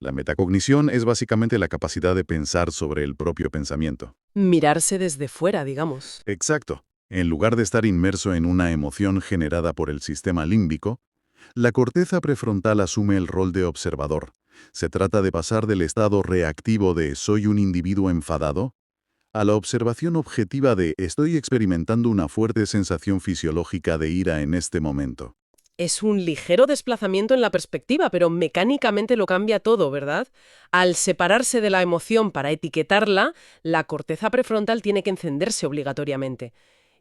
La metacognición es básicamente la capacidad de pensar sobre el propio pensamiento. Mirarse desde fuera, digamos. Exacto. En lugar de estar inmerso en una emoción generada por el sistema límbico, la corteza prefrontal asume el rol de observador. Se trata de pasar del estado reactivo de «soy un individuo enfadado» a la observación objetiva de «estoy experimentando una fuerte sensación fisiológica de ira en este momento». Es un ligero desplazamiento en la perspectiva, pero mecánicamente lo cambia todo, ¿verdad? Al separarse de la emoción para etiquetarla, la corteza prefrontal tiene que encenderse obligatoriamente.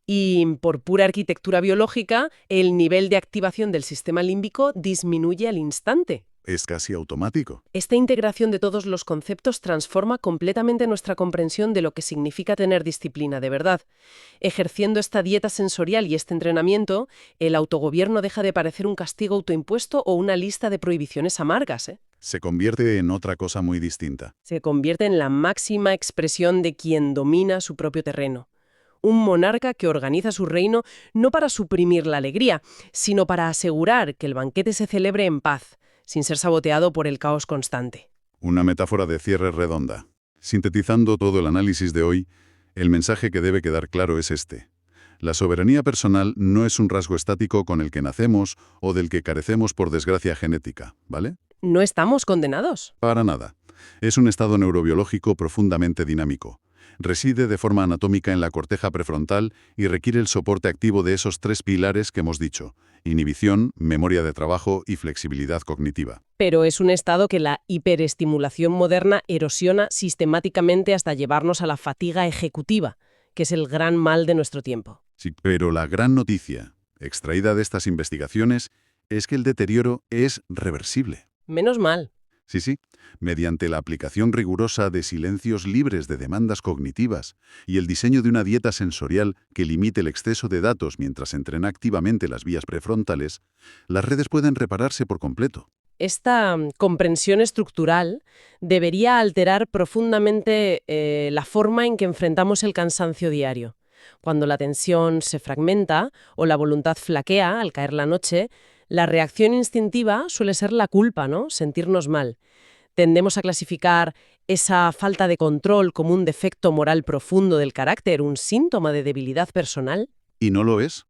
Y por pura arquitectura biológica, el nivel de activación del sistema límbico disminuye al instante. Es casi automático. Esta integración de todos los conceptos transforma completamente nuestra comprensión de lo que significa tener disciplina de verdad. Ejerciendo esta dieta sensorial y este entrenamiento, el autogobierno deja de parecer un castigo autoimpuesto o una lista de prohibiciones amargas, ¿eh? Se convierte en otra cosa muy distinta. Se convierte en la máxima expresión de quien domina su propio terreno. Un monarca que organiza su reino no para suprimir la alegría, sino para asegurar que el banquete se celebre en paz, sin ser saboteado por el caos constante. Una metáfora de cierre redonda. Sintetizando todo el análisis de hoy, el mensaje que debe quedar claro es este. La soberanía personal no es un rasgo estático con el que nacemos o del que carecemos por desgracia genética, ¿vale? No estamos condenados. Para nada. Es un estado neurobiológico profundamente dinámico. Reside de forma anatómica en la corteza prefrontal y requiere el soporte activo de esos tres pilares que hemos dicho: inhibición, memoria de trabajo y flexibilidad cognitiva. Pero es un estado que la hiperestimulación moderna erosiona sistemáticamente hasta llevarnos a la fatiga ejecutiva, que es el gran mal de nuestro tiempo. Sí, pero la gran noticia, extraída de estas investigaciones, es que el deterioro es reversible. Menos mal. Sí, sí, mediante la aplicación rigurosa de silencios libres de demandas cognitivas y el diseño de una dieta sensorial que limite el exceso de datos mientras entrena activamente las vías prefrontales, las redes pueden repararse por completo. Esta comprensión estructural debería alterar profundamente la forma en que enfrentamos el cansancio diario. Cuando la tensión se fragmenta o la voluntad flaquea al caer la noche, la reacción instintiva suele ser la culpa, ¿no? Sentirnos mal. Tendemos a clasificar esa falta de control como un defecto moral profundo del carácter, un síntoma de debilidad personal. ¿Y no lo es?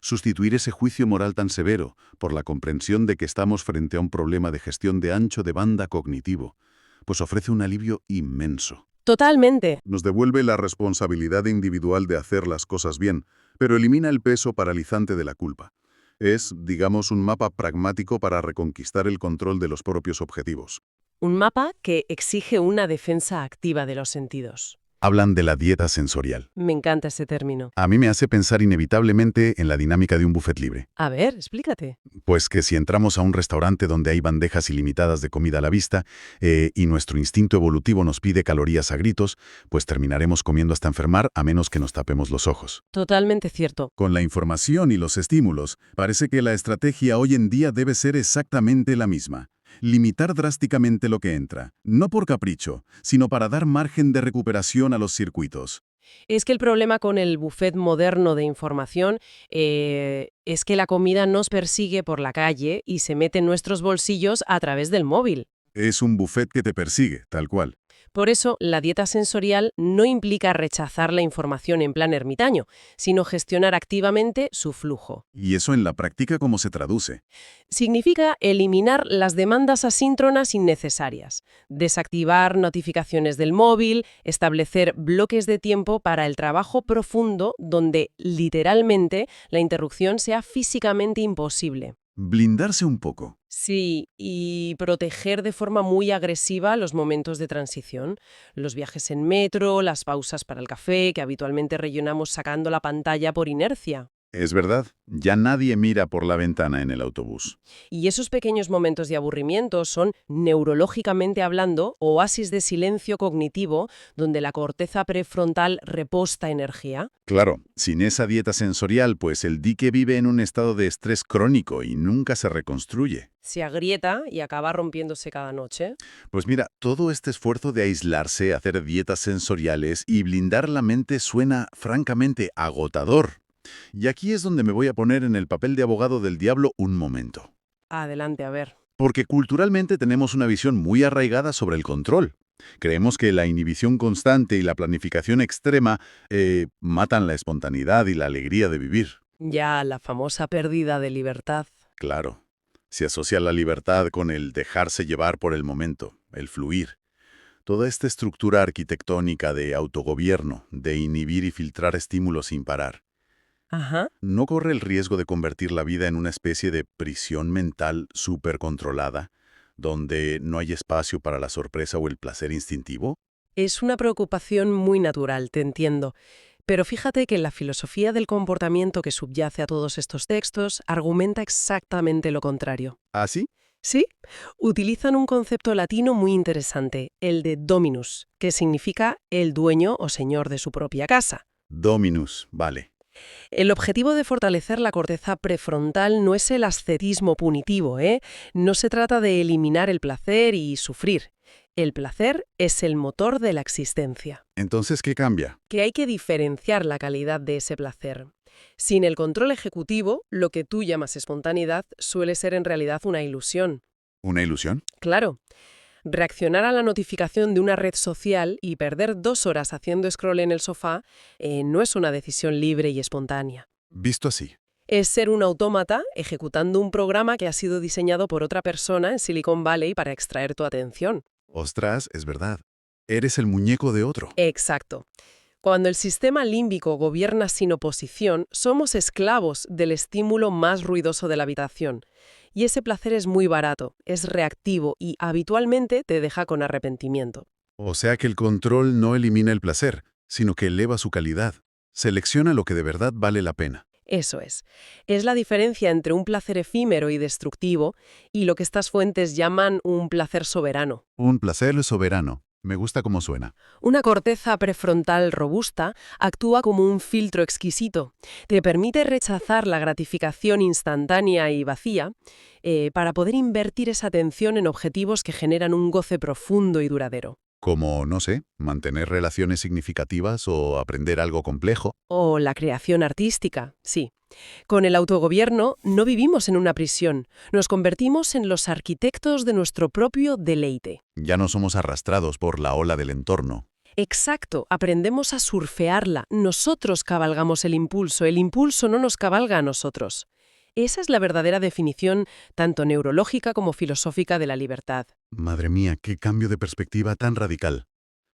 Sustituir ese juicio moral tan severo por la comprensión de que estamos frente a un problema de gestión de ancho de banda cognitivo, pues ofrece un alivio inmenso. Totalmente. Nos devuelve la responsabilidad individual de hacer las cosas bien, pero elimina el peso paralizante de la culpa. Es, digamos, un mapa pragmático para reconquistar el control de los propios objetivos. Un mapa que exige una defensa activa de los sentidos. Hablan de la dieta sensorial. Me encanta ese término. A mí me hace pensar inevitablemente en la dinámica de un buffet libre. A ver, explícate. Pues que si entramos a un restaurante donde hay bandejas ilimitadas de comida a la vista y nuestro instinto evolutivo nos pide calorías a gritos, pues terminaremos comiendo hasta enfermar a menos que nos tapemos los ojos. Totalmente cierto. Con la información y los estímulos, parece que la estrategia hoy en día debe ser exactamente la misma. Limitar drásticamente lo que entra, no por capricho, sino para dar margen de recuperación a los circuitos. Es que el problema con el buffet moderno de información es que la comida nos persigue por la calle y se mete en nuestros bolsillos a través del móvil. Es un buffet que te persigue, tal cual. Por eso, la dieta sensorial no implica rechazar la información en plan ermitaño, sino gestionar activamente su flujo. ¿Y eso en la práctica cómo se traduce? Significa eliminar las demandas asíncronas innecesarias, desactivar notificaciones del móvil, establecer bloques de tiempo para el trabajo profundo donde, literalmente, la interrupción sea físicamente imposible. Blindarse un poco. Sí, y proteger de forma muy agresiva los momentos de transición, los viajes en metro, las pausas para el café, que habitualmente rellenamos sacando la pantalla por inercia. Es verdad, ya nadie mira por la ventana en el autobús. Y esos pequeños momentos de aburrimiento son, neurológicamente hablando, oasis de silencio cognitivo donde la corteza prefrontal reposta energía. Claro, sin esa dieta sensorial, pues el dique vive en un estado de estrés crónico y nunca se reconstruye. Se agrieta y acaba rompiéndose cada noche. Pues mira, todo este esfuerzo de aislarse, hacer dietas sensoriales y blindar la mente suena francamente agotador. Y aquí es donde me voy a poner en el papel de abogado del diablo un momento. Adelante, a ver. Porque culturalmente tenemos una visión muy arraigada sobre el control. Creemos que la inhibición constante y la planificación extrema matan la espontaneidad y la alegría de vivir. Ya la famosa pérdida de libertad. Claro, se asocia la libertad con el dejarse llevar por el momento, el fluir. Toda esta estructura arquitectónica de autogobierno, de inhibir y filtrar estímulos sin parar, Ajá. ¿no corre el riesgo de convertir la vida en una especie de prisión mental súper controlada, donde no hay espacio para la sorpresa o el placer instintivo? Es una preocupación muy natural, te entiendo. Pero fíjate que la filosofía del comportamiento que subyace a todos estos textos argumenta exactamente lo contrario. ¿Ah, sí? Sí, utilizan un concepto latino muy interesante, el de dominus, que significa el dueño o señor de su propia casa. Dominus, vale. El objetivo de fortalecer la corteza prefrontal no es el ascetismo punitivo, ¿eh? No se trata de eliminar el placer y sufrir. El placer es el motor de la existencia. Entonces, ¿qué cambia? Que hay que diferenciar la calidad de ese placer. Sin el control ejecutivo, lo que tú llamas espontaneidad suele ser en realidad una ilusión. ¿Una ilusión? Claro, reaccionar a la notificación de una red social y perder 2 horas haciendo scroll en el sofá no es una decisión libre y espontánea. Visto así. Es ser un autómata ejecutando un programa que ha sido diseñado por otra persona en Silicon Valley para extraer tu atención. Ostras, es verdad. Eres el muñeco de otro. Exacto. Cuando el sistema límbico gobierna sin oposición, somos esclavos del estímulo más ruidoso de la habitación. Y ese placer es muy barato, es reactivo y habitualmente te deja con arrepentimiento. O sea que el control no elimina el placer, sino que eleva su calidad. Selecciona lo que de verdad vale la pena. Eso es. Es la diferencia entre un placer efímero y destructivo y lo que estas fuentes llaman un placer soberano. Un placer soberano. Me gusta cómo suena. Una corteza prefrontal robusta actúa como un filtro exquisito. Te permite rechazar la gratificación instantánea y vacía para poder invertir esa atención en objetivos que generan un goce profundo y duradero. Como, no sé, mantener relaciones significativas o aprender algo complejo. O la creación artística, sí. Con el autogobierno no vivimos en una prisión, nos convertimos en los arquitectos de nuestro propio deleite. Ya no somos arrastrados por la ola del entorno. Exacto, aprendemos a surfearla, nosotros cabalgamos el impulso no nos cabalga a nosotros. Esa es la verdadera definición, tanto neurológica como filosófica, de la libertad. Madre mía, qué cambio de perspectiva tan radical.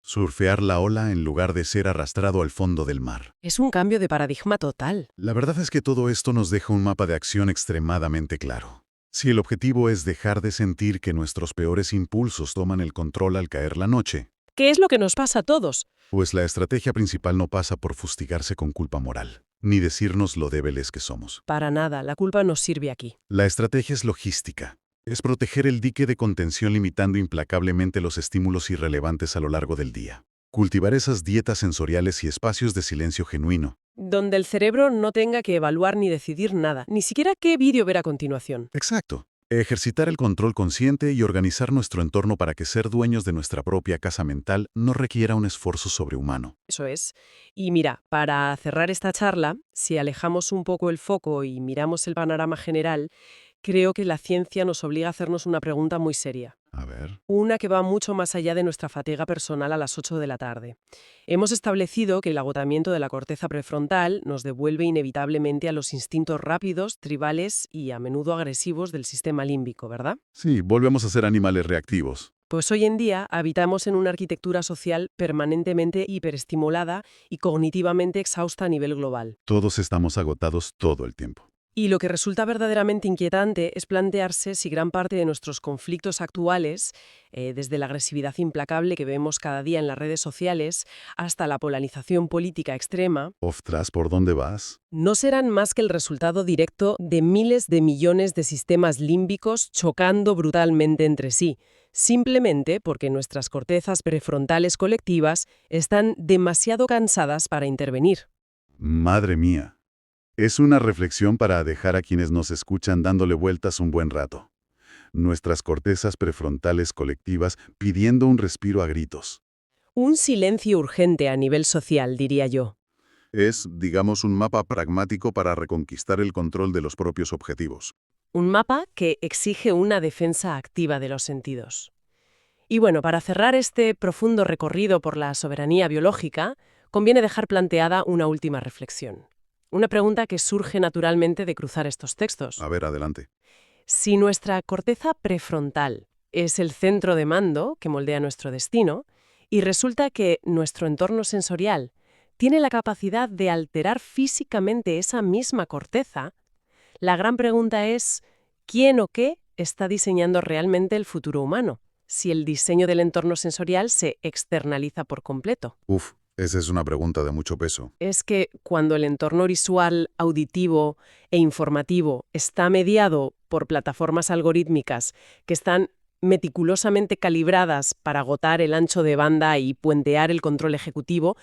Surfear la ola en lugar de ser arrastrado al fondo del mar. Es un cambio de paradigma total. La verdad es que todo esto nos deja un mapa de acción extremadamente claro. Si el objetivo es dejar de sentir que nuestros peores impulsos toman el control al caer la noche, ¿Qué es lo que nos pasa a todos? pues la estrategia principal no pasa por fustigarse con culpa moral, ni decirnos lo débiles que somos. Para nada, la culpa nos sirve aquí. La estrategia es logística. Es proteger el dique de contención limitando implacablemente los estímulos irrelevantes a lo largo del día. Cultivar esas dietas sensoriales y espacios de silencio genuino. Donde el cerebro no tenga que evaluar ni decidir nada, ni siquiera qué vídeo ver a continuación. Exacto. Ejercitar el control consciente y organizar nuestro entorno para que ser dueños de nuestra propia casa mental no requiera un esfuerzo sobrehumano. Eso es. Y mira, para cerrar esta charla, si alejamos un poco el foco y miramos el panorama general, creo que la ciencia nos obliga a hacernos una pregunta muy seria. A ver. Una que va mucho más allá de nuestra fatiga personal a las 8 de la tarde. Hemos establecido que el agotamiento de la corteza prefrontal nos devuelve inevitablemente a los instintos rápidos, tribales y a menudo agresivos del sistema límbico, ¿verdad? Sí, volvemos a ser animales reactivos. Pues hoy en día habitamos en una arquitectura social permanentemente hiperestimulada y cognitivamente exhausta a nivel global. Todos estamos agotados todo el tiempo. Y lo que resulta verdaderamente inquietante es plantearse si gran parte de nuestros conflictos actuales, desde la agresividad implacable que vemos cada día en las redes sociales hasta la polarización política extrema, Ostras, ¿por dónde vas? no serán más que el resultado directo de miles de millones de sistemas límbicos chocando brutalmente entre sí, simplemente porque nuestras cortezas prefrontales colectivas están demasiado cansadas para intervenir. Madre mía. Es una reflexión para dejar a quienes nos escuchan dándole vueltas un buen rato. Nuestras cortezas prefrontales colectivas pidiendo un respiro a gritos. Un silencio urgente a nivel social, diría yo. Es, digamos, un mapa pragmático para reconquistar el control de los propios objetivos. un mapa que exige una defensa activa de los sentidos. Y bueno, para cerrar este profundo recorrido por la soberanía biológica, conviene dejar planteada una última reflexión. Una pregunta que surge naturalmente de cruzar estos textos. A ver, adelante. Si nuestra corteza prefrontal es el centro de mando que moldea nuestro destino, y resulta que nuestro entorno sensorial tiene la capacidad de alterar físicamente esa misma corteza, la gran pregunta es, ¿quién o qué está diseñando realmente el futuro humano? Si el diseño del entorno sensorial se externaliza por completo. Uf, esa es una pregunta de mucho peso. Es que cuando el entorno visual, auditivo e informativo está mediado por plataformas algorítmicas que están meticulosamente calibradas para agotar el ancho de banda y puentear el control ejecutivo,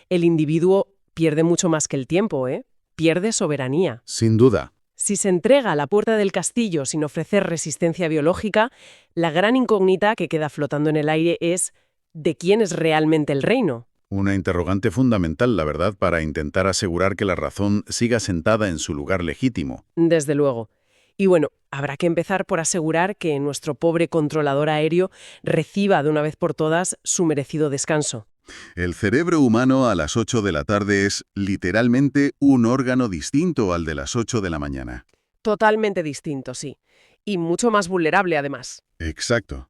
el individuo pierde mucho más que el tiempo, ¿eh? Pierde soberanía. Sin duda. Si se entrega a la puerta del castillo sin ofrecer resistencia biológica, la gran incógnita que queda flotando en el aire es ¿de quién es realmente el reino? Una interrogante fundamental, la verdad, para intentar asegurar que la razón siga sentada en su lugar legítimo. Desde luego. Y bueno, habrá que empezar por asegurar que nuestro pobre controlador aéreo reciba de una vez por todas su merecido descanso. El cerebro humano a las 8 de la tarde es literalmente un órgano distinto al de las 8 de la mañana. Totalmente distinto, sí. Y mucho más vulnerable, además. Exacto.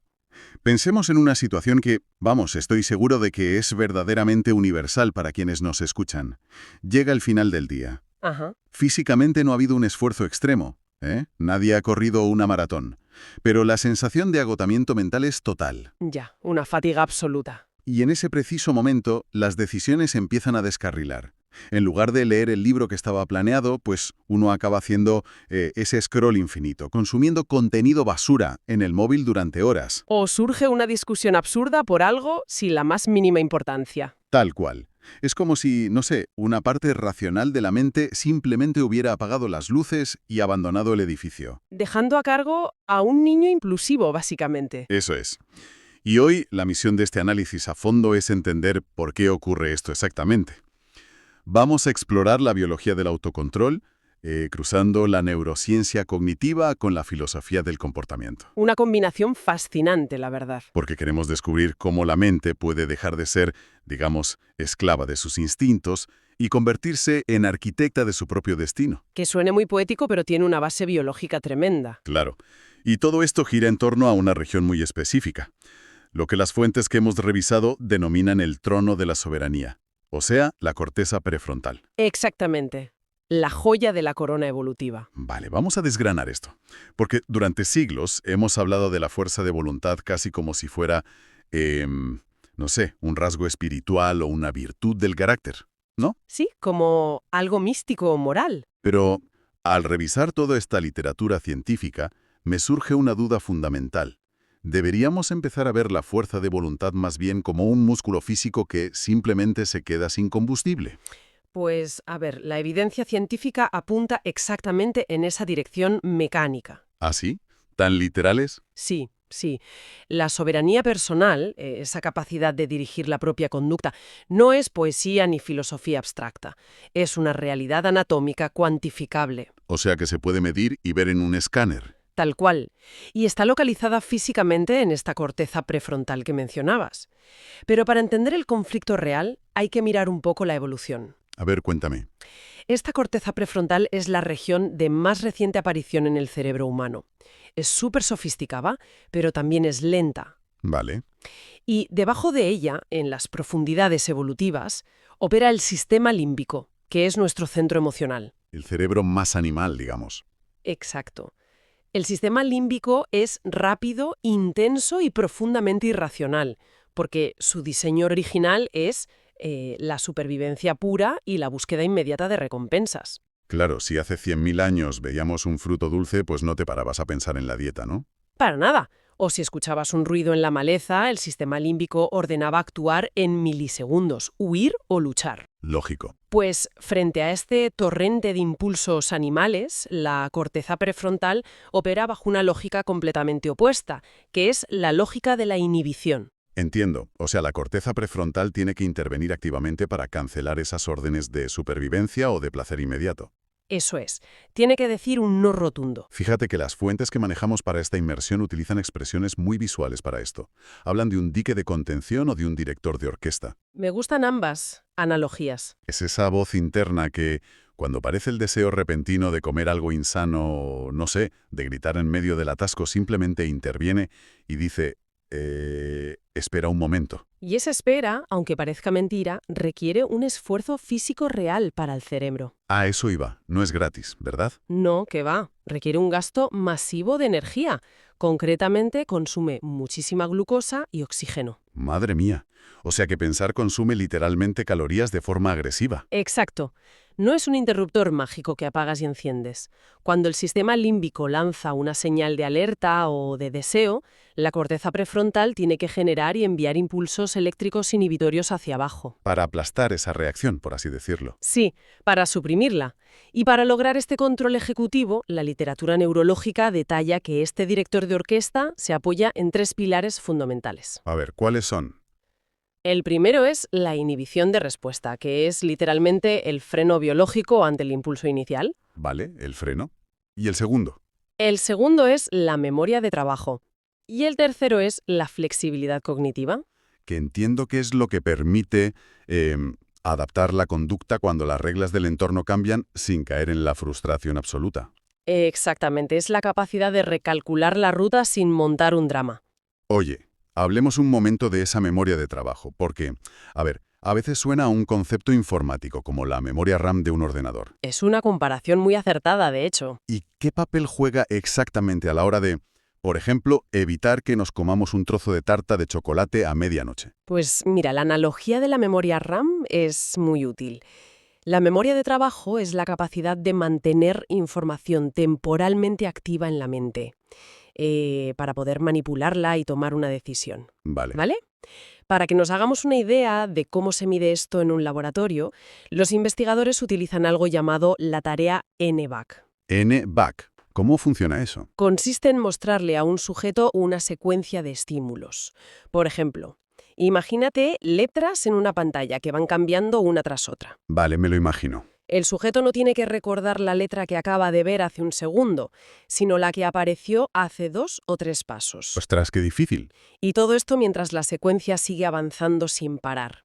Pensemos en una situación que, vamos, estoy seguro de que es verdaderamente universal para quienes nos escuchan. Llega el final del día. Ajá. Físicamente no ha habido un esfuerzo extremo, ¿eh? Nadie ha corrido una maratón. Pero la sensación de agotamiento mental es total. Ya, una fatiga absoluta. Y en ese preciso momento, las decisiones empiezan a descarrilar. En lugar de leer el libro que estaba planeado, pues uno acaba haciendo ese scroll infinito, consumiendo contenido basura en el móvil durante horas. O surge una discusión absurda por algo sin la más mínima importancia. Tal cual. Es como si, no sé, una parte racional de la mente simplemente hubiera apagado las luces y abandonado el edificio. Dejando a cargo a un niño impulsivo, básicamente. Eso es. Y hoy la misión de este análisis a fondo es entender por qué ocurre esto exactamente. Vamos a explorar la biología del autocontrol, cruzando la neurociencia cognitiva con la filosofía del comportamiento. Una combinación fascinante, la verdad. Porque queremos descubrir cómo la mente puede dejar de ser, digamos, esclava de sus instintos y convertirse en arquitecta de su propio destino. Que suene muy poético, pero tiene una base biológica tremenda. Claro. Y todo esto gira en torno a una región muy específica, lo que las fuentes que hemos revisado denominan el trono de la soberanía, o sea, la corteza prefrontal. Exactamente. La joya de la corona evolutiva. Vale, vamos a desgranar esto, porque durante siglos hemos hablado de la fuerza de voluntad casi como si fuera, no sé, un rasgo espiritual o una virtud del carácter, ¿no? Sí, como algo místico o moral. Pero al revisar toda esta literatura científica, me surge una duda fundamental. ¿Deberíamos empezar a ver la fuerza de voluntad más bien como un músculo físico que simplemente se queda sin combustible? Pues, a ver, la evidencia científica apunta exactamente en esa dirección mecánica. ¿Así? ¿Tan literales? Sí, sí. La soberanía personal, esa capacidad de dirigir la propia conducta, no es poesía ni filosofía abstracta. Es una realidad anatómica cuantificable. O sea que se puede medir y ver en un escáner. Tal cual. Y está localizada físicamente en esta corteza prefrontal que mencionabas. Pero para entender el conflicto real, hay que mirar un poco la evolución. A ver, cuéntame. Esta corteza prefrontal es la región de más reciente aparición en el cerebro humano. Es súper sofisticada, pero también es lenta. Vale. Y debajo de ella, en las profundidades evolutivas, opera el sistema límbico, que es nuestro centro emocional. El cerebro más animal, digamos. Exacto. El sistema límbico es rápido, intenso y profundamente irracional, porque su diseño original es la supervivencia pura y la búsqueda inmediata de recompensas. Claro, si hace 100.000 años veíamos un fruto dulce, pues no te parabas a pensar en la dieta, ¿no? Para nada. O si escuchabas un ruido en la maleza, el sistema límbico ordenaba actuar en milisegundos, huir o luchar. Lógico. Pues frente a este torrente de impulsos animales, la corteza prefrontal opera bajo una lógica completamente opuesta, que es la lógica de la inhibición. Entiendo. O sea, la corteza prefrontal tiene que intervenir activamente para cancelar esas órdenes de supervivencia o de placer inmediato. Eso es. Tiene que decir un no rotundo. Fíjate que las fuentes que manejamos para esta inmersión utilizan expresiones muy visuales para esto. Hablan de un dique de contención o de un director de orquesta. Me gustan ambas analogías. Es esa voz interna que, cuando parece el deseo repentino de comer algo insano, no sé, de gritar en medio del atasco, simplemente interviene y dice, espera un momento. Y esa espera, aunque parezca mentira, requiere un esfuerzo físico real para el cerebro. A eso iba, no es gratis, ¿verdad? No, que va. Requiere un gasto masivo de energía. Concretamente, consume muchísima glucosa y oxígeno. Madre mía. O sea que pensar consume literalmente calorías de forma agresiva. Exacto. No es un interruptor mágico que apagas y enciendes. Cuando el sistema límbico lanza una señal de alerta o de deseo, la corteza prefrontal tiene que generar y enviar impulsos eléctricos inhibitorios hacia abajo. Para aplastar esa reacción, por así decirlo. Sí, para suprimirla. Y para lograr este control ejecutivo, la literatura neurológica detalla que este director de orquesta se apoya en 3 pilares fundamentales. A ver, ¿cuáles son? El primero es la inhibición de respuesta, que es literalmente el freno biológico ante el impulso inicial. Vale, el freno. ¿Y el segundo? El segundo es la memoria de trabajo. Y el tercero es la flexibilidad cognitiva. Que entiendo que es lo que permite adaptar la conducta cuando las reglas del entorno cambian sin caer en la frustración absoluta. Exactamente, es la capacidad de recalcular la ruta sin montar un drama. Oye, hablemos un momento de esa memoria de trabajo, porque, a ver, a veces suena a un concepto informático, como la memoria RAM de un ordenador. Es una comparación muy acertada, de hecho. ¿Y qué papel juega exactamente a la hora de, por ejemplo, evitar que nos comamos un trozo de tarta de chocolate a medianoche? Pues mira, la analogía de la memoria RAM es muy útil. La memoria de trabajo es la capacidad de mantener información temporalmente activa en la mente, para poder manipularla y tomar una decisión. Vale. ¿Vale? Para que nos hagamos una idea de cómo se mide esto en un laboratorio, los investigadores utilizan algo llamado la tarea NBAC. NBAC. ¿Cómo funciona eso? Consiste en mostrarle a un sujeto una secuencia de estímulos. Por ejemplo, imagínate letras en una pantalla que van cambiando una tras otra. Vale, me lo imagino. El sujeto no tiene que recordar la letra que acaba de ver hace un segundo, sino la que apareció hace 2 o 3 pasos. Ostras, qué difícil. Y todo esto mientras la secuencia sigue avanzando sin parar.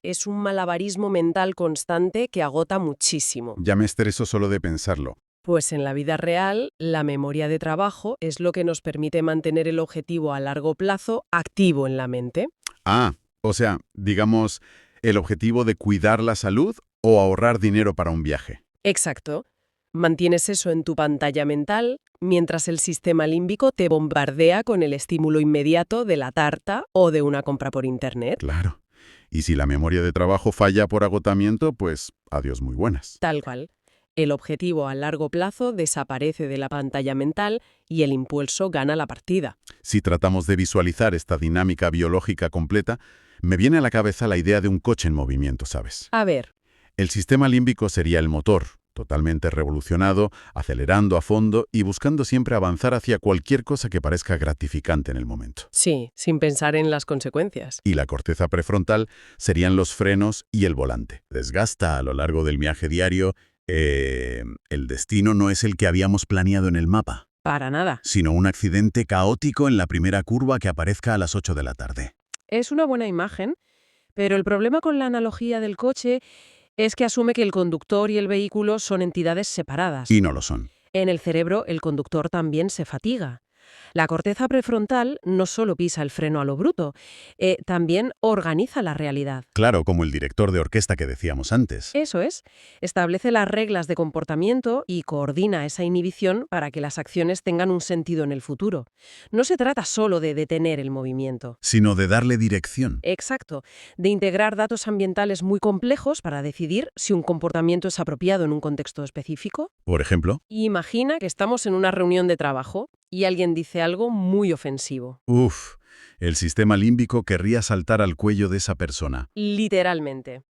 Es un malabarismo mental constante que agota muchísimo. Ya me estreso solo de pensarlo. Pues en la vida real, la memoria de trabajo es lo que nos permite mantener el objetivo a largo plazo activo en la mente. Ah, o sea, digamos, el objetivo de cuidar la salud o ahorrar dinero para un viaje. Exacto. Mantienes eso en tu pantalla mental mientras el sistema límbico te bombardea con el estímulo inmediato de la tarta o de una compra por internet. Claro. Y si la memoria de trabajo falla por agotamiento, pues adiós muy buenas. Tal cual. El objetivo a largo plazo desaparece de la pantalla mental y el impulso gana la partida. Si tratamos de visualizar esta dinámica biológica completa, me viene a la cabeza la idea de un coche en movimiento, ¿sabes? A ver, El sistema límbico sería el motor, totalmente revolucionado, acelerando a fondo y buscando siempre avanzar hacia cualquier cosa que parezca gratificante en el momento. sí, sin pensar en las consecuencias. Y la corteza prefrontal serían los frenos y el volante. Desgasta a lo largo del viaje diario. El destino no es el que habíamos planeado en el mapa, Para nada. sino un accidente caótico en la primera curva que aparezca a las 8 de la tarde. Es una buena imagen, pero el problema con la analogía del coche es que asume que el conductor y el vehículo son entidades separadas. Y no lo son. En el cerebro, el conductor también se fatiga. La corteza prefrontal no solo pisa el freno a lo bruto, también organiza la realidad. Claro, como el director de orquesta que decíamos antes. Eso es, establece las reglas de comportamiento y coordina esa inhibición para que las acciones tengan un sentido en el futuro. No se trata solo de detener el movimiento. Sino de darle dirección. Exacto, de integrar datos ambientales muy complejos para decidir si un comportamiento es apropiado en un contexto específico. Por ejemplo, Imagina que estamos en una reunión de trabajo y alguien dice algo muy ofensivo. el sistema límbico querría saltar al cuello de esa persona. Literalmente.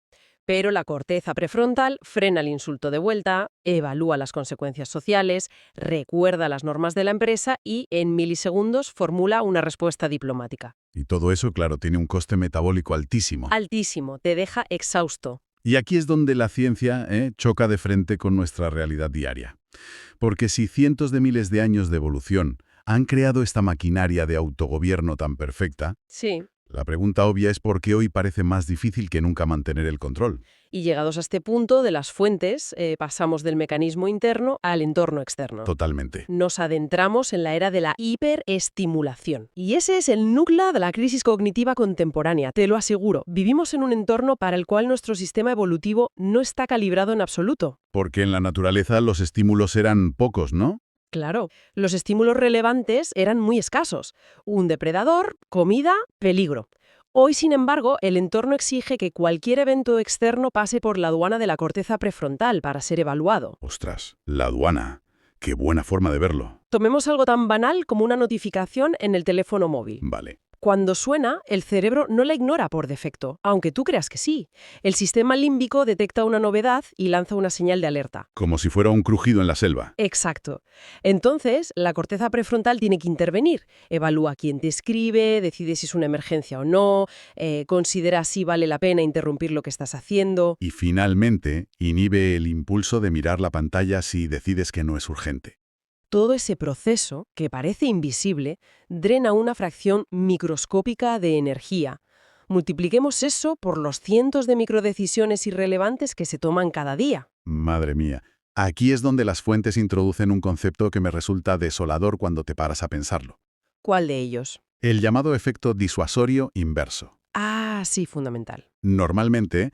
Pero la corteza prefrontal frena el insulto de vuelta, evalúa las consecuencias sociales, recuerda las normas de la empresa y, en milisegundos, formula una respuesta diplomática. Y todo eso, claro, tiene un coste metabólico altísimo. Altísimo, te deja exhausto. Y aquí es donde la ciencia choca de frente con nuestra realidad diaria. Porque si cientos de miles de años de evolución han creado esta maquinaria de autogobierno tan perfecta, Sí. la pregunta obvia es por qué hoy parece más difícil que nunca mantener el control. Y llegados a este punto de las fuentes, pasamos del mecanismo interno al entorno externo. Totalmente. Nos adentramos en la era de la hiperestimulación. Y ese es el núcleo de la crisis cognitiva contemporánea, te lo aseguro. Vivimos en un entorno para el cual nuestro sistema evolutivo no está calibrado en absoluto. Porque en la naturaleza los estímulos eran pocos, ¿no? Claro, los estímulos relevantes eran muy escasos. Un depredador, comida, peligro. Hoy, sin embargo, el entorno exige que cualquier evento externo pase por la aduana de la corteza prefrontal para ser evaluado. Ostras, la aduana. Qué buena forma de verlo. Tomemos algo tan banal como una notificación en el teléfono móvil. Vale. Cuando suena, el cerebro no la ignora por defecto, aunque tú creas que sí. El sistema límbico detecta una novedad y lanza una señal de alerta. Como si fuera un crujido en la selva. Exacto. Entonces, la corteza prefrontal tiene que intervenir. Evalúa quién te escribe, decide si es una emergencia o no, considera si vale la pena interrumpir lo que estás haciendo. Y finalmente, inhibe el impulso de mirar la pantalla si decides que no es urgente. Todo ese proceso, que parece invisible, drena una fracción microscópica de energía. Multipliquemos eso por los cientos de microdecisiones irrelevantes que se toman cada día. Madre mía. Aquí es donde las fuentes introducen un concepto que me resulta desolador cuando te paras a pensarlo. ¿Cuál de ellos? El llamado efecto disuasorio inverso. Ah, sí, fundamental. Normalmente,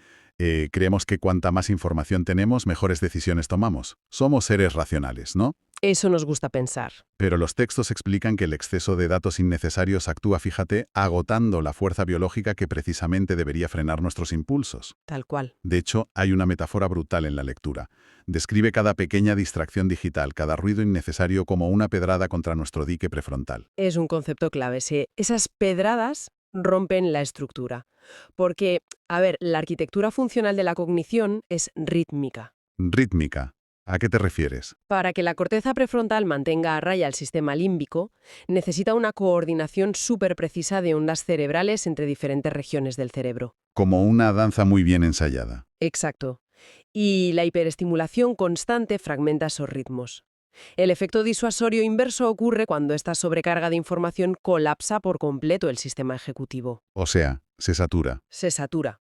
creemos que cuanta más información tenemos, mejores decisiones tomamos. Somos seres racionales, ¿no? Eso nos gusta pensar. Pero los textos explican que el exceso de datos innecesarios actúa, fíjate, agotando la fuerza biológica que precisamente debería frenar nuestros impulsos. Tal cual. De hecho, hay una metáfora brutal en la lectura. Describe cada pequeña distracción digital, cada ruido innecesario como una pedrada contra nuestro dique prefrontal. Es un concepto clave. Sí. Esas pedradas rompen la estructura. Porque, a ver, la arquitectura funcional de la cognición es rítmica. Rítmica. ¿A qué te refieres? Para que la corteza prefrontal mantenga a raya el sistema límbico, necesita una coordinación súper precisa de ondas cerebrales entre diferentes regiones del cerebro. Como una danza muy bien ensayada. Exacto. Y la hiperestimulación constante fragmenta esos ritmos. El efecto disuasorio inverso ocurre cuando esta sobrecarga de información colapsa por completo el sistema ejecutivo. O sea, se satura. Se satura.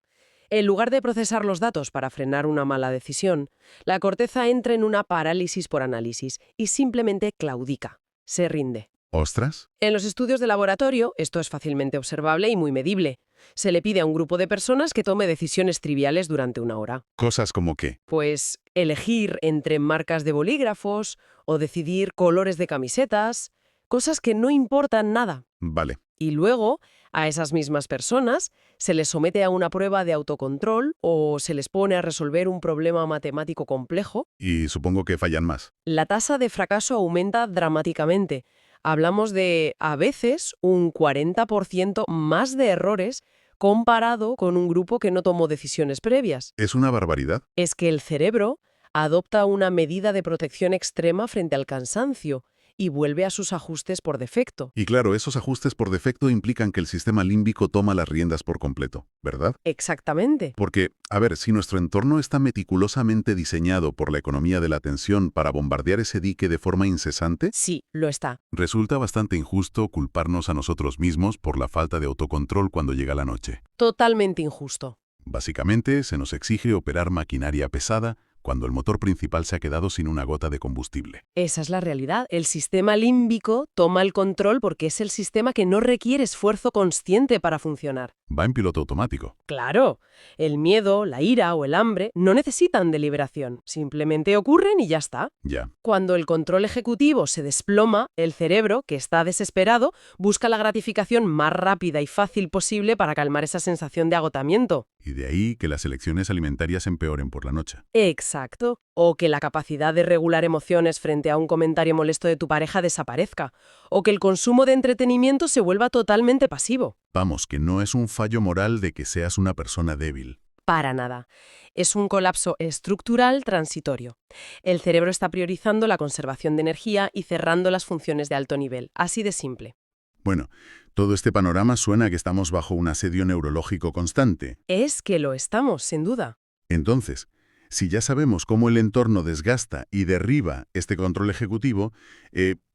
En lugar de procesar los datos para frenar una mala decisión, la corteza entra en una parálisis por análisis y simplemente claudica, se rinde. ¿Ostras? En los estudios de laboratorio, esto es fácilmente observable y muy medible. Se le pide a un grupo de personas que tome decisiones triviales durante una hora. Cosas como qué. Pues elegir entre marcas de bolígrafos o decidir colores de camisetas, cosas que no importan nada. Vale. Y luego, a esas mismas personas se les somete a una prueba de autocontrol o se les pone a resolver un problema matemático complejo. Y supongo que fallan más. La tasa de fracaso aumenta dramáticamente. Hablamos de, a veces, un 40% más de errores comparado con un grupo que no tomó decisiones previas. ¿Es una barbaridad? Es que el cerebro adopta una medida de protección extrema frente al cansancio y vuelve a sus ajustes por defecto. Y claro, esos ajustes por defecto implican que el sistema límbico toma las riendas por completo, ¿verdad? Exactamente. Porque, a ver, si nuestro entorno está meticulosamente diseñado por la economía de la atención para bombardear ese dique de forma incesante, Sí, lo está. resulta bastante injusto culparnos a nosotros mismos por la falta de autocontrol cuando llega la noche. Totalmente injusto. Básicamente, se nos exige operar maquinaria pesada cuando el motor principal se ha quedado sin una gota de combustible. Esa es la realidad. El sistema límbico toma el control porque es el sistema que no requiere esfuerzo consciente para funcionar. Va en piloto automático. Claro, el miedo, la ira o el hambre no necesitan deliberación, simplemente ocurren y ya está. Ya. Cuando el control ejecutivo se desploma, el cerebro, que está desesperado, busca la gratificación más rápida y fácil posible para calmar esa sensación de agotamiento. Y de ahí que las elecciones alimentarias empeoren por la noche. Exacto. O que la capacidad de regular emociones frente a un comentario molesto de tu pareja desaparezca. O que el consumo de entretenimiento se vuelva totalmente pasivo. Vamos, que no es un fallo moral de que seas una persona débil. Para nada. Es un colapso estructural transitorio. El cerebro está priorizando la conservación de energía y cerrando las funciones de alto nivel. Así de simple. Bueno, todo este panorama suena a que estamos bajo un asedio neurológico constante. Es que lo estamos, sin duda. Entonces, si ya sabemos cómo el entorno desgasta y derriba este control ejecutivo,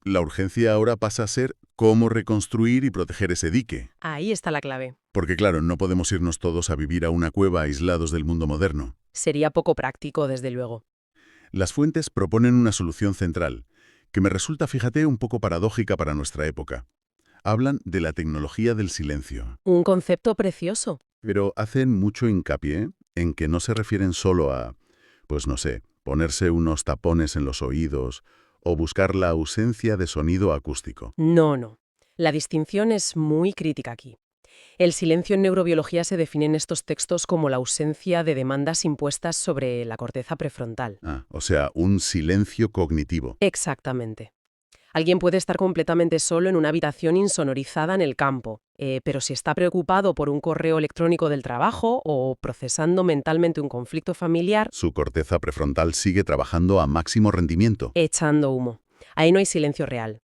la urgencia ahora pasa a ser cómo reconstruir y proteger ese dique. Ahí está la clave. Porque claro, no podemos irnos todos a vivir a una cueva aislados del mundo moderno. Sería poco práctico, desde luego. Las fuentes proponen una solución central, que me resulta, fíjate, un poco paradójica para nuestra época. Hablan de la tecnología del silencio, Un concepto precioso. pero hacen mucho hincapié en que no se refieren solo a, pues no sé, ponerse unos tapones en los oídos o buscar la ausencia de sonido acústico. No, no. La distinción es muy crítica aquí. El silencio en neurobiología se define en estos textos como la ausencia de demandas impuestas sobre la corteza prefrontal. O sea, un silencio cognitivo. Exactamente. Alguien puede estar completamente solo en una habitación insonorizada en el campo, pero si está preocupado por un correo electrónico del trabajo o procesando mentalmente un conflicto familiar, Su corteza prefrontal sigue trabajando a máximo rendimiento. echando humo. Ahí no hay silencio real.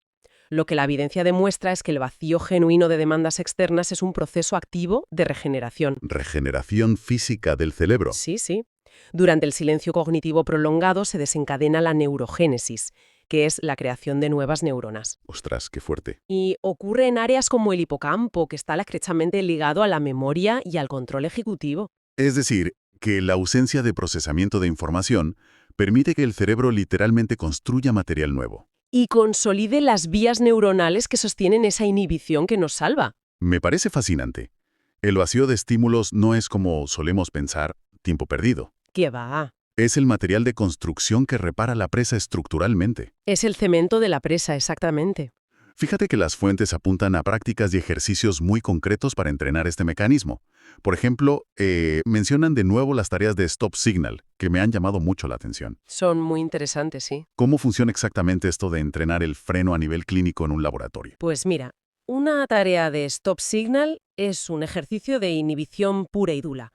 Lo que la evidencia demuestra es que el vacío genuino de demandas externas es un proceso activo de regeneración. Regeneración física del cerebro. Sí, sí. Durante el silencio cognitivo prolongado se desencadena la neurogénesis, que es la creación de nuevas neuronas. Ostras, qué fuerte. Y ocurre en áreas como el hipocampo, que está estrechamente ligado a la memoria y al control ejecutivo. Es decir, que la ausencia de procesamiento de información permite que el cerebro literalmente construya material nuevo. Y consolide las vías neuronales que sostienen esa inhibición que nos salva. Me parece fascinante. El vacío de estímulos no es como solemos pensar, tiempo perdido. ¿Qué va? Es el material de construcción que repara la presa estructuralmente. Es el cemento de la presa, exactamente. Fíjate que las fuentes apuntan a prácticas y ejercicios muy concretos para entrenar este mecanismo. Por ejemplo, mencionan de nuevo las tareas de stop signal, que me han llamado mucho la atención. Son muy interesantes, sí. ¿Cómo funciona exactamente esto de entrenar el freno a nivel clínico en un laboratorio? Pues mira, una tarea de stop signal es un ejercicio de inhibición pura y dura.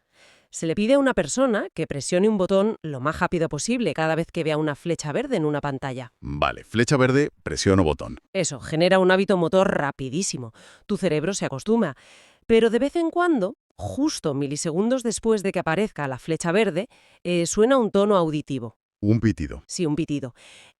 Se le pide a una persona que presione un botón lo más rápido posible cada vez que vea una flecha verde en una pantalla. Vale, flecha verde, presiono botón. Eso, genera un hábito motor rapidísimo. Tu cerebro se acostumbra. Pero de vez en cuando, justo milisegundos después de que aparezca la flecha verde, suena un tono auditivo. Un pitido. Sí, un pitido.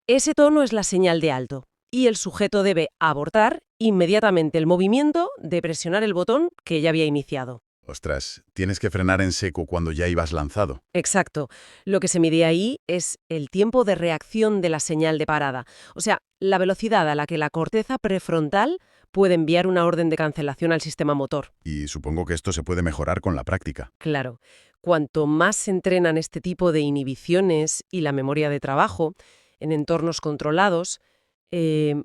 Ese tono es la señal de alto. Y el sujeto debe abortar inmediatamente el movimiento de presionar el botón que ya había iniciado. Ostras, tienes que frenar en seco cuando ya ibas lanzado. Exacto. Lo que se mide ahí es el tiempo de reacción de la señal de parada. O sea, la velocidad a la que la corteza prefrontal puede enviar una orden de cancelación al sistema motor. Y supongo que esto se puede mejorar con la práctica. Claro, cuanto más se entrenan este tipo de inhibiciones y la memoria de trabajo en entornos controlados,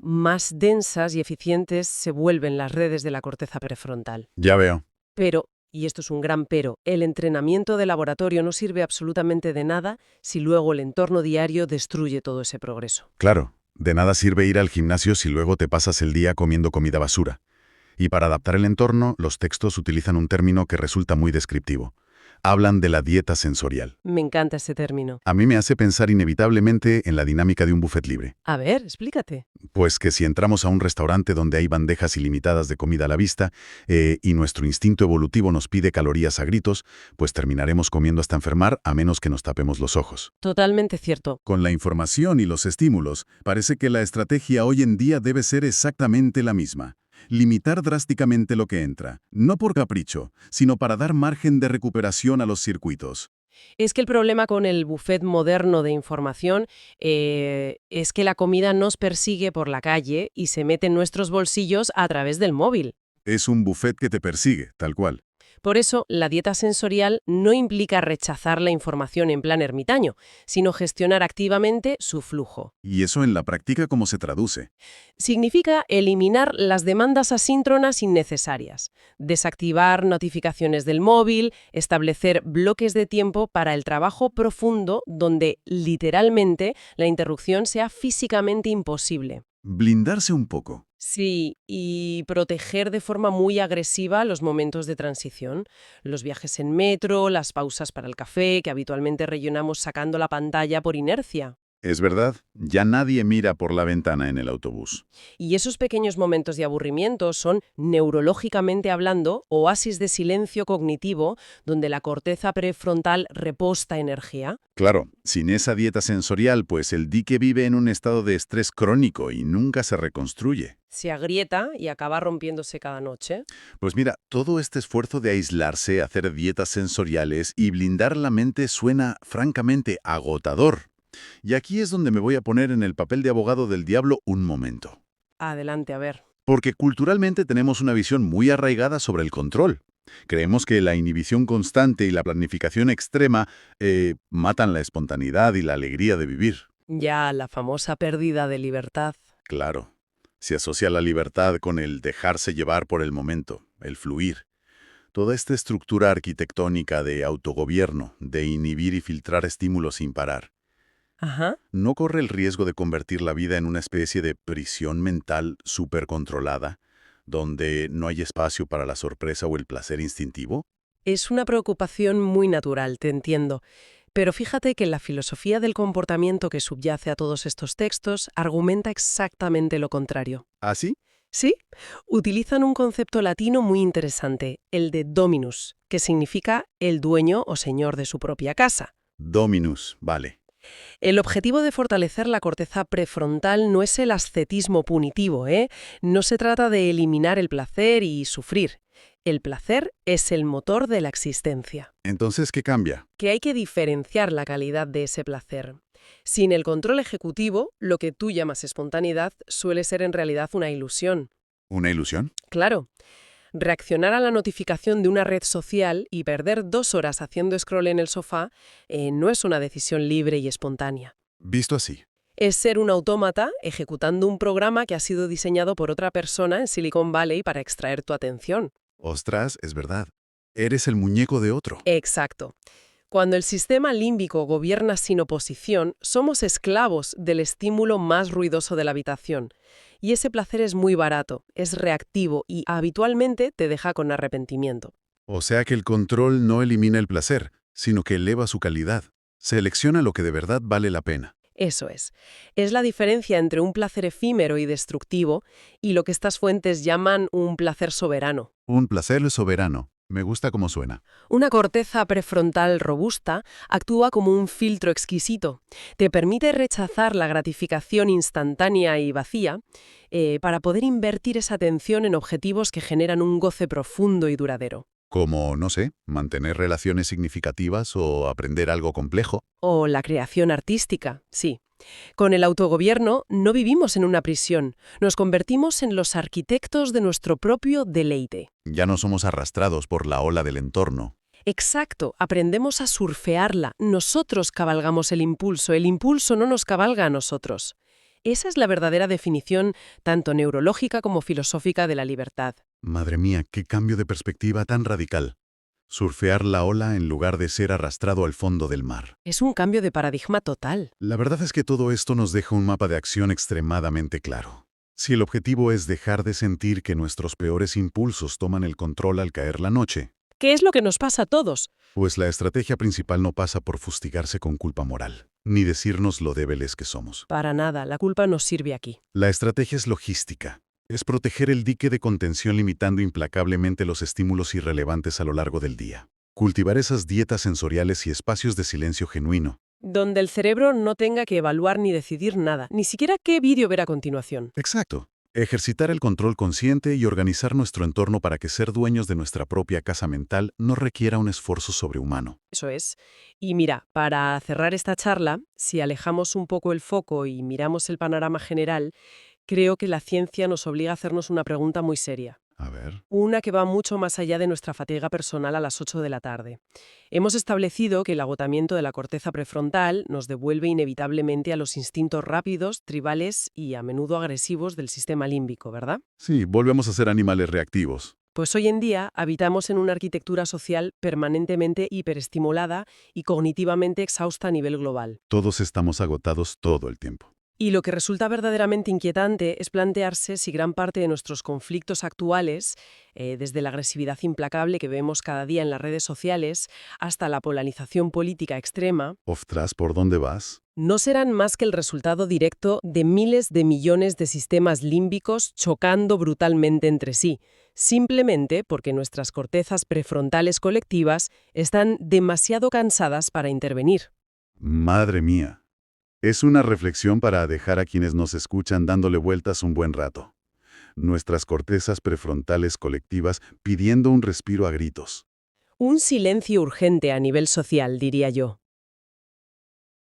más densas y eficientes se vuelven las redes de la corteza prefrontal. Ya veo. Pero, y esto es un gran pero, el entrenamiento de laboratorio no sirve absolutamente de nada si luego el entorno diario destruye todo ese progreso. Claro, de nada sirve ir al gimnasio si luego te pasas el día comiendo comida basura. Y para adaptar el entorno, los textos utilizan un término que resulta muy descriptivo. Hablan de la dieta sensorial. Me encanta ese término. A mí me hace pensar inevitablemente en la dinámica de un buffet libre. A ver, explícate. Pues que si entramos a un restaurante donde hay bandejas ilimitadas de comida a la vista y nuestro instinto evolutivo nos pide calorías a gritos, pues terminaremos comiendo hasta enfermar a menos que nos tapemos los ojos. Totalmente cierto. Con la información y los estímulos, parece que la estrategia hoy en día debe ser exactamente la misma. Limitar drásticamente lo que entra, no por capricho, sino para dar margen de recuperación a los circuitos. Es que el problema con el buffet moderno de información es que la comida nos persigue por la calle y se mete en nuestros bolsillos a través del móvil. Es un buffet que te persigue, tal cual. Por eso, la dieta sensorial no implica rechazar la información en plan ermitaño, sino gestionar activamente su flujo. ¿Y eso en la práctica cómo se traduce? Significa eliminar las demandas asíncronas innecesarias, desactivar notificaciones del móvil, establecer bloques de tiempo para el trabajo profundo donde, literalmente, la interrupción sea físicamente imposible. Blindarse un poco. Sí, y proteger de forma muy agresiva los momentos de transición, los viajes en metro, las pausas para el café, que habitualmente rellenamos sacando la pantalla por inercia. Es verdad, ya nadie mira por la ventana en el autobús. Y esos pequeños momentos de aburrimiento son, neurológicamente hablando, oasis de silencio cognitivo donde la corteza prefrontal reposta energía. Claro, sin esa dieta sensorial, pues el dique vive en un estado de estrés crónico y nunca se reconstruye. Se agrieta y acaba rompiéndose cada noche. Pues mira, todo este esfuerzo de aislarse, hacer dietas sensoriales y blindar la mente suena francamente agotador. Y aquí es donde me voy a poner en el papel de abogado del diablo un momento. Adelante, a ver. Porque culturalmente tenemos una visión muy arraigada sobre el control. Creemos que la inhibición constante y la planificación extrema matan la espontaneidad y la alegría de vivir. Ya la famosa pérdida de libertad. Claro, se asocia la libertad con el dejarse llevar por el momento, el fluir. Toda esta estructura arquitectónica de autogobierno, de inhibir y filtrar estímulos sin parar, Ajá. ¿no corre el riesgo de convertir la vida en una especie de prisión mental supercontrolada, donde no hay espacio para la sorpresa o el placer instintivo? Es una preocupación muy natural, te entiendo. Pero fíjate que la filosofía del comportamiento que subyace a todos estos textos argumenta exactamente lo contrario. ¿Ah, sí? ¿Sí? Utilizan un concepto latino muy interesante, el de dominus, que significa el dueño o señor de su propia casa. Dominus, vale. El objetivo de fortalecer la corteza prefrontal no es el ascetismo punitivo, ¿eh? No se trata de eliminar el placer y sufrir. El placer es el motor de la existencia. Entonces, ¿qué cambia? Que hay que diferenciar la calidad de ese placer. Sin el control ejecutivo, lo que tú llamas espontaneidad suele ser en realidad una ilusión. ¿Una ilusión? Claro, reaccionar a la notificación de una red social y perder 2 horas haciendo scroll en el sofá no es una decisión libre y espontánea. Visto así. Es ser un autómata ejecutando un programa que ha sido diseñado por otra persona en Silicon Valley para extraer tu atención. Ostras, es verdad. Eres el muñeco de otro. Exacto. Cuando el sistema límbico gobierna sin oposición, somos esclavos del estímulo más ruidoso de la habitación. Y ese placer es muy barato, es reactivo y habitualmente te deja con arrepentimiento. O sea que el control no elimina el placer, sino que eleva su calidad. Selecciona lo que de verdad vale la pena. Eso es. Es la diferencia entre un placer efímero y destructivo y lo que estas fuentes llaman un placer soberano. Un placer soberano. Me gusta cómo suena. Una corteza prefrontal robusta actúa como un filtro exquisito. Te permite rechazar la gratificación instantánea y vacía para poder invertir esa atención en objetivos que generan un goce profundo y duradero. Como, no sé, mantener relaciones significativas o aprender algo complejo. O la creación artística, sí. Con el autogobierno no vivimos en una prisión, nos convertimos en los arquitectos de nuestro propio deleite. Ya no somos arrastrados por la ola del entorno. Exacto, aprendemos a surfearla, nosotros cabalgamos el impulso no nos cabalga a nosotros. Esa es la verdadera definición, tanto neurológica como filosófica, de la libertad. Madre mía, qué cambio de perspectiva tan radical. Surfear la ola en lugar de ser arrastrado al fondo del mar. Es un cambio de paradigma total. La verdad es que todo esto nos deja un mapa de acción extremadamente claro. Si el objetivo es dejar de sentir que nuestros peores impulsos toman el control al caer la noche, ¿Qué es lo que nos pasa a todos? pues la estrategia principal no pasa por fustigarse con culpa moral, ni decirnos lo débiles que somos. Para nada, la culpa nos sirve aquí. La estrategia es logística. Es proteger el dique de contención limitando implacablemente los estímulos irrelevantes a lo largo del día. Cultivar esas dietas sensoriales y espacios de silencio genuino. Donde el cerebro no tenga que evaluar ni decidir nada, ni siquiera qué vídeo ver a continuación. Exacto. Ejercitar el control consciente y organizar nuestro entorno para que ser dueños de nuestra propia casa mental no requiera un esfuerzo sobrehumano. Eso es. Y mira, para cerrar esta charla, si alejamos un poco el foco y miramos el panorama general, creo que la ciencia nos obliga a hacernos una pregunta muy seria. A ver. Una que va mucho más allá de nuestra fatiga personal a las 8 de la tarde. Hemos establecido que el agotamiento de la corteza prefrontal nos devuelve inevitablemente a los instintos rápidos, tribales y a menudo agresivos del sistema límbico, ¿verdad? Sí, volvemos a ser animales reactivos. Pues hoy en día habitamos en una arquitectura social permanentemente hiperestimulada y cognitivamente exhausta a nivel global. Todos estamos agotados todo el tiempo. Y lo que resulta verdaderamente inquietante es plantearse si gran parte de nuestros conflictos actuales, desde la agresividad implacable que vemos cada día en las redes sociales hasta la polarización política extrema, Ostras, ¿por dónde vas? no serán más que el resultado directo de miles de millones de sistemas límbicos chocando brutalmente entre sí, simplemente porque nuestras cortezas prefrontales colectivas están demasiado cansadas para intervenir. Madre mía. Es una reflexión para dejar a quienes nos escuchan dándole vueltas un buen rato. Nuestras cortezas prefrontales colectivas pidiendo un respiro a gritos. Un silencio urgente a nivel social, diría yo.